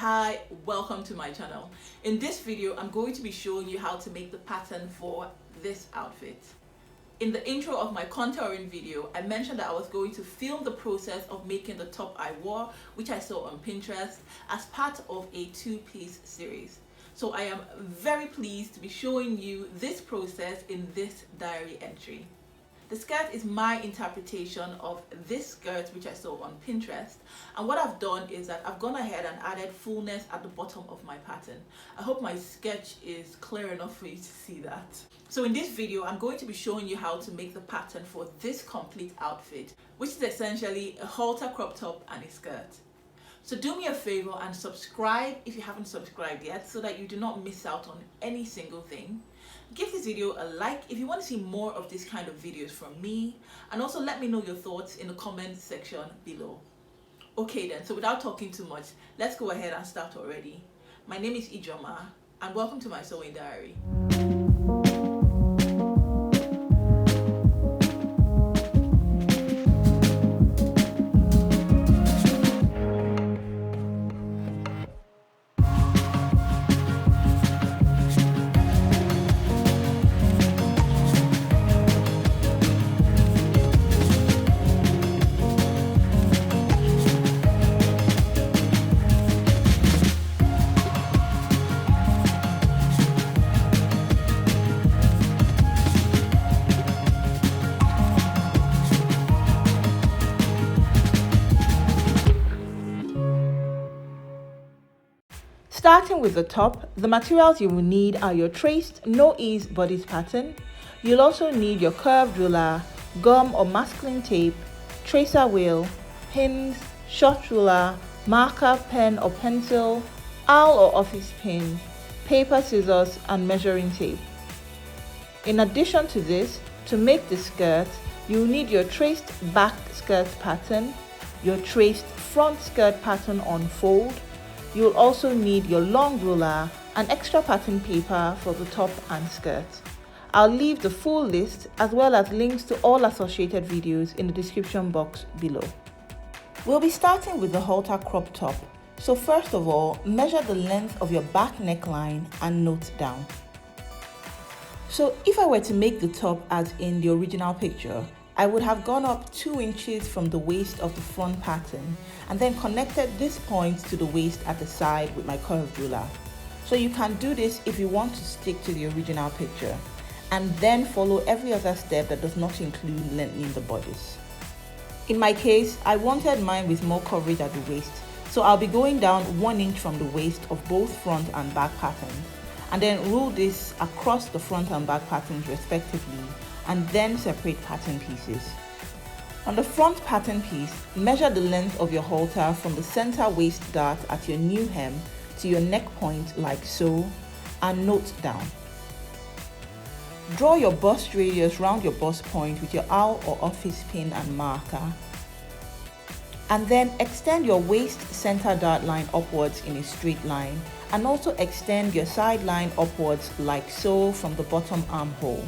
Hi, welcome to my channel. In this video, I'm going to be showing you how to make the pattern for this outfit. In the intro of my contouring video, I mentioned that I was going to film the process of making the top I wore, which I saw on Pinterest, as part of a two-piece series. So I am very pleased to be showing you this process in this diary entry. The skirt is my interpretation of this skirt which I saw on Pinterest, and what I've done is that I've gone ahead and added fullness at the bottom of my pattern. I hope my sketch is clear enough for you to see that. So in this video, I'm going to be showing you how to make the pattern for this complete outfit, which is essentially a halter crop top and a skirt. So do me a favor and subscribe if you haven't subscribed yet so that you do not miss out on any single thing. Give this video a like if you want to see more of this kind of videos from me, and also let me know your thoughts in the comment section below. Okay then, so without talking too much, let's go ahead and start already. My name is Ijoma and welcome to my sewing diary. Starting with the top, the materials you will need are your traced no-ease bodice pattern. You'll also need your curved ruler, gum or masking tape, tracer wheel, pins, short ruler, marker, pen or pencil, owl or office pin, paper, scissors, and measuring tape. In addition to this, to make the skirt, you'll need your traced back skirt pattern, your traced front skirt pattern on fold. You'll also need your long ruler and extra pattern paper for the top and skirt. I'll leave the full list as well as links to all associated videos in the description box below. We'll be starting with the halter crop top. So first of all, measure the length of your back neckline and note down. So if I were to make the top as in the original picture, I would have gone up 2 inches from the waist of the front pattern and then connected this point to the waist at the side with my curved ruler. So you can do this if you want to stick to the original picture, and then follow every other step that does not include lengthening the bodice. In my case, I wanted mine with more coverage at the waist, so I'll be going down 1 inch from the waist of both front and back patterns, and then rule this across the front and back patterns respectively, and then separate pattern pieces. On the front pattern piece, measure the length of your halter from the center waist dart at your new hem to your neck point like so, and note down. Draw your bust radius round your bust point with your owl or office pin and marker, and then extend your waist center dart line upwards in a straight line, and also extend your side line upwards like so from the bottom armhole.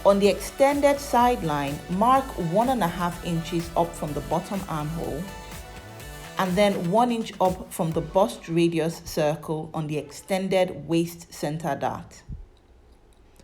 On the extended side line, mark 1.5 inches up from the bottom armhole, and then 1 inch up from the bust radius circle on the extended waist center dart.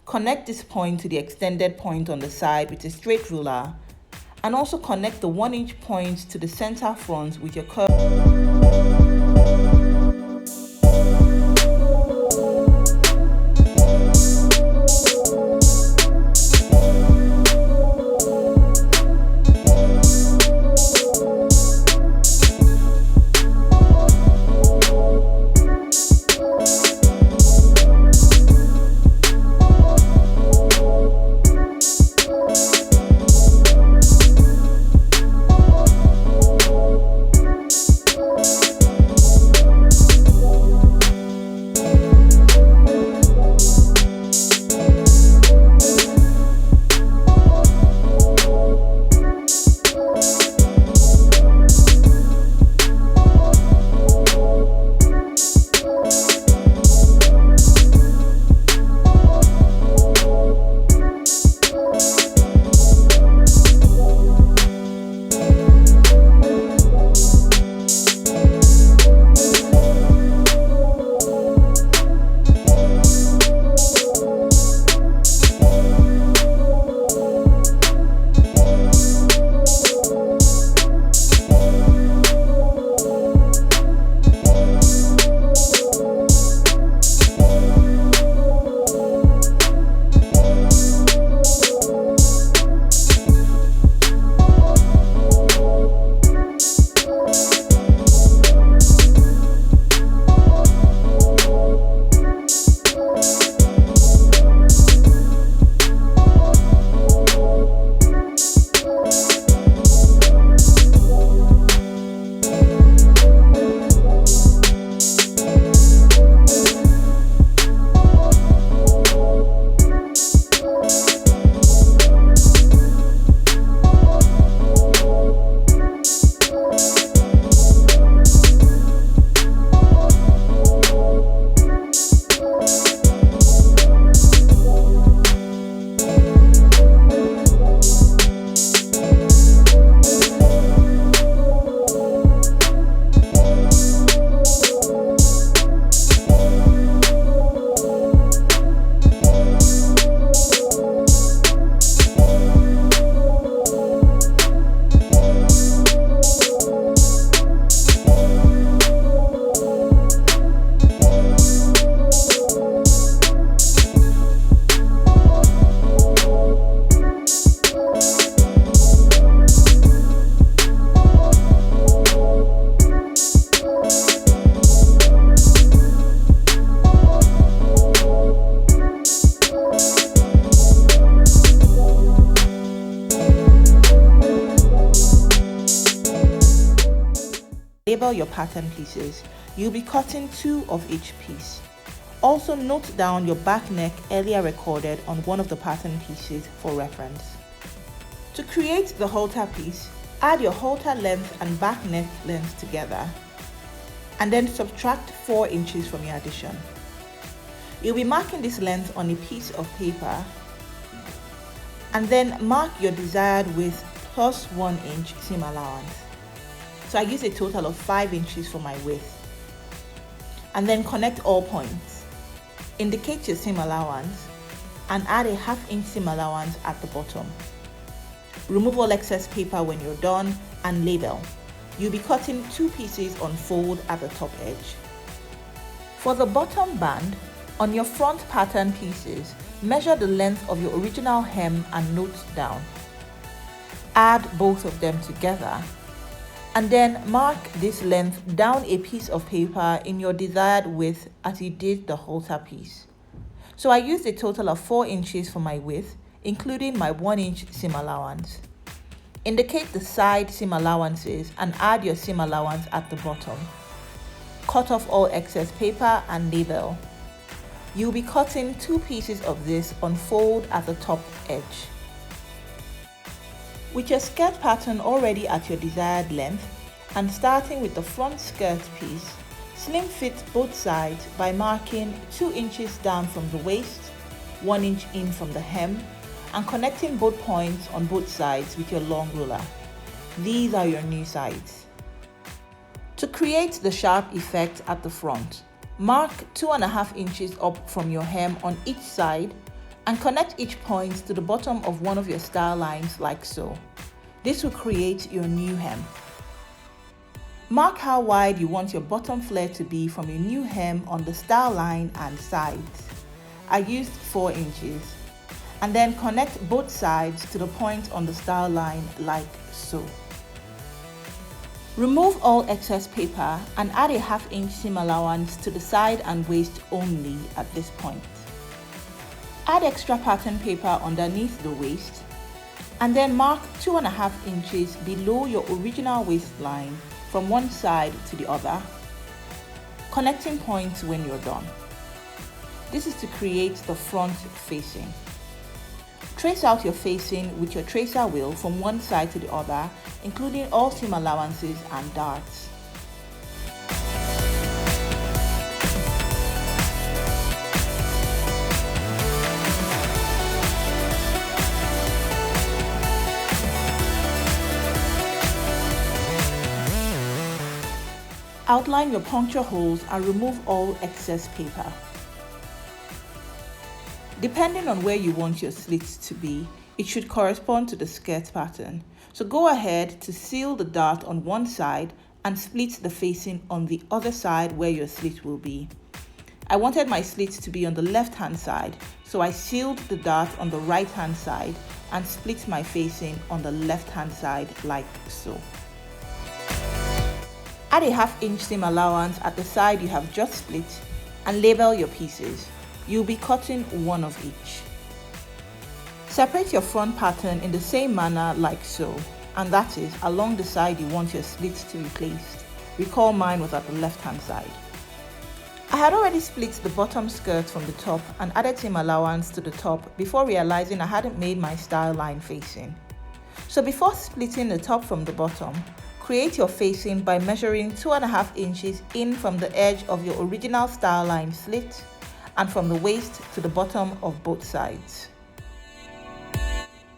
Connect this point to the extended point on the side with a straight ruler, and also connect the 1 inch point to the center front with your curve. pattern pieces, you'll be cutting 2 of each piece. Also note down your back neck earlier recorded on one of the pattern pieces for reference. To create the halter piece, add your halter length and back neck length together and then subtract 4 inches from your addition. You'll be marking this length on a piece of paper and then mark your desired width plus 1 inch seam allowance. So I use a total of 5 inches for my width. And then connect all points. Indicate your seam allowance and add a ½ inch seam allowance at the bottom. Remove all excess paper when you're done and label. You'll be cutting 2 pieces on fold at the top edge. For the bottom band, on your front pattern pieces, measure the length of your original hem and note down. Add both of them together and then mark this length down a piece of paper in your desired width as you did the halter piece. So I used a total of 4 inches for my width, including my 1 inch seam allowance. Indicate the side seam allowances and add your seam allowance at the bottom. Cut off all excess paper and label. You'll be cutting 2 pieces of this on fold at the top edge. With your skirt pattern already at your desired length and starting with the front skirt piece, slim fit both sides by marking 2 inches down from the waist, 1 inch in from the hem, and connecting both points on both sides with your long ruler. These are your new sides. To create the sharp effect at the front, mark 2.5 inches up from your hem on each side and connect each point to the bottom of one of your style lines like so. This will create your new hem. Mark how wide you want your bottom flare to be from your new hem on the style line and sides. I used 4 inches. And then connect both sides to the point on the style line like so. Remove all excess paper and add a ½ inch seam allowance to the side and waist only at this point. Add extra pattern paper underneath the waist and then mark 2.5 inches below your original waistline from one side to the other, connecting points when you're done. This is to create the front facing. Trace out your facing with your tracer wheel from one side to the other, including all seam allowances and darts. Outline your puncture holes and remove all excess paper. Depending on where you want your slits to be, it should correspond to the skirt pattern. So go ahead to seal the dart on one side and split the facing on the other side where your slit will be. I wanted my slit to be on the left hand side, so I sealed the dart on the right hand side and split my facing on the left hand side like so. Add a ½ inch seam allowance at the side you have just split and label your pieces. You'll be cutting 1 of each. Separate your front pattern in the same manner like so, and that is along the side you want your slits to be placed. Recall mine was at the left hand side. I had already split the bottom skirt from the top and added seam allowance to the top before realizing I hadn't made my style line facing. So before splitting the top from the bottom, create your facing by measuring 2.5 inches in from the edge of your original style line slit and from the waist to the bottom of both sides.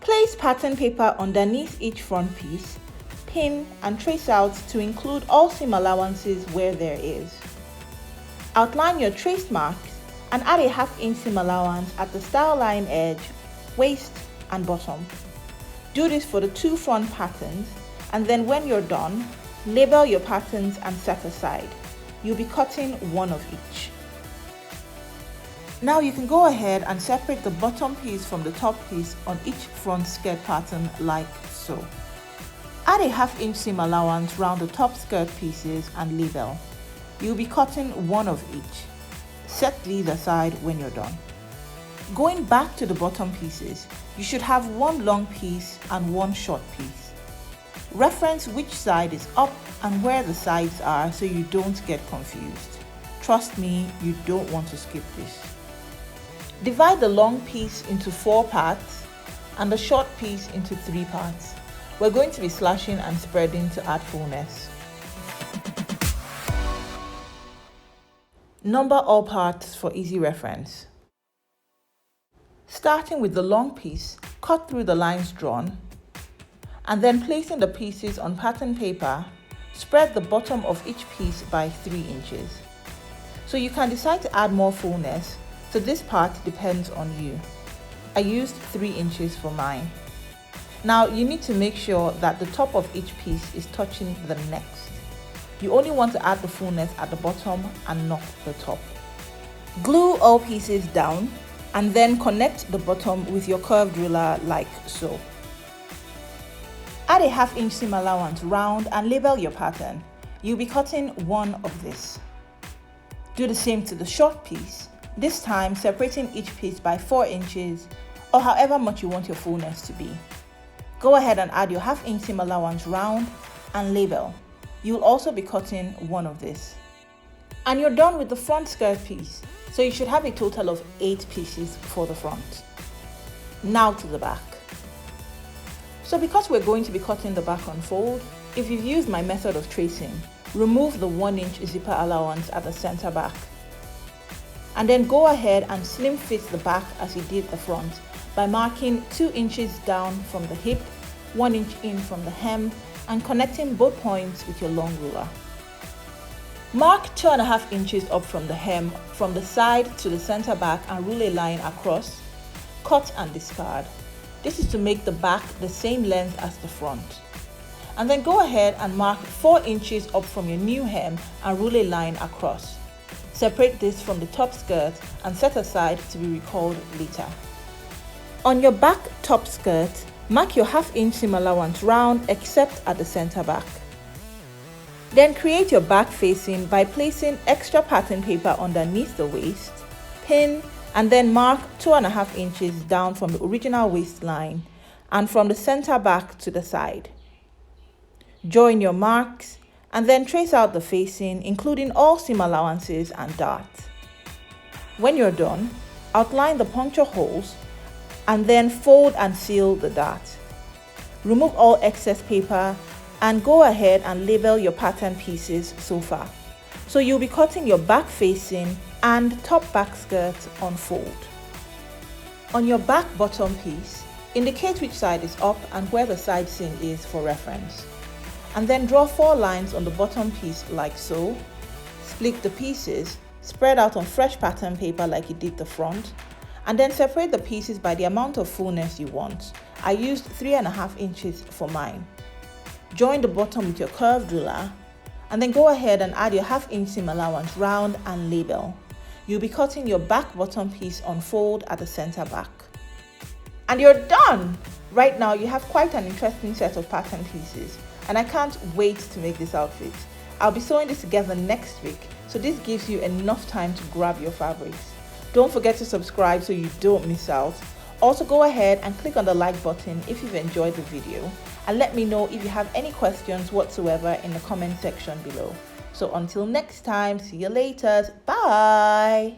Place pattern paper underneath each front piece, pin and trace out to include all seam allowances where there is. Outline your traced marks and add a ½ inch seam allowance at the style line edge, waist and bottom. Do this for the 2 front patterns, and then when you're done, label your patterns and set aside. You'll be cutting 1 of each. Now you can go ahead and separate the bottom piece from the top piece on each front skirt pattern like so. Add a ½ inch seam allowance round the top skirt pieces and label. You'll be cutting 1 of each. Set these aside when you're done. Going back to the bottom pieces, you should have 1 long piece and 1 short piece. Reference which side is up and where the sides are so you don't get confused. Trust me, you don't want to skip this. Divide the long piece into 4 parts and the short piece into 3 parts. We're going to be slashing and spreading to add fullness. Number all parts for easy reference. Starting with the long piece, cut through the lines drawn, and then placing the pieces on pattern paper, spread the bottom of each piece by 3 inches. So you can decide to add more fullness, so this part depends on you. I used 3 inches for mine. Now you need to make sure that the top of each piece is touching the next. You only want to add the fullness at the bottom and not the top. Glue all pieces down and then connect the bottom with your curved ruler like so. Add a 1/2 inch seam allowance round and label your pattern. You'll be cutting one of this. Do the same to the short piece, this time separating each piece by 4 inches or however much you want your fullness to be. Go ahead and add your 1/2 inch seam allowance round and label. You'll also be cutting one of this. And you're done with the front skirt piece, so you should have a total of 8 pieces for the front. Now to the back. So because we're going to be cutting the back on fold, if you've used my method of tracing, remove the 1 inch zipper allowance at the center back. And then go ahead and slim fit the back as you did the front by marking 2 inches down from the hip, 1 inch in from the hem, and connecting both points with your long ruler. Mark 2.5 inches up from the hem, from the side to the center back, and rule a line across. Cut and discard. This is to make the back the same length as the front. And then go ahead and mark 4 inches up from your new hem and rule a line across. Separate this from the top skirt and set aside to be recalled later. On your back top skirt, mark your 1/2 inch seam allowance round except at the center back. Then create your back facing by placing extra pattern paper underneath the waist, pin, and then mark 2.5 inches down from the original waistline and from the center back to the side. Join your marks and then trace out the facing, including all seam allowances and darts. When you're done, outline the puncture holes and then fold and seal the dart. Remove all excess paper and go ahead and label your pattern pieces so far. So you'll be cutting your back facing and top back skirt on fold. On your back bottom piece, indicate which side is up and where the side seam is for reference. And then draw 4 lines on the bottom piece like so. Split the pieces, spread out on fresh pattern paper like you did the front, and then separate the pieces by the amount of fullness you want. I used 3.5 inches for mine. Join the bottom with your curved ruler, and then go ahead and add your 1/2 inch seam allowance round and label. You'll be cutting your back bottom piece on fold at the center back. And you're done! Right now you have quite an interesting set of pattern pieces, and I can't wait to make this outfit. I'll be sewing this together next week, so this gives you enough time to grab your fabrics. Don't forget to subscribe so you don't miss out. Also go ahead and click on the like button if you've enjoyed the video, and let me know if you have any questions whatsoever in the comment section below. So until next time, see you later. Bye!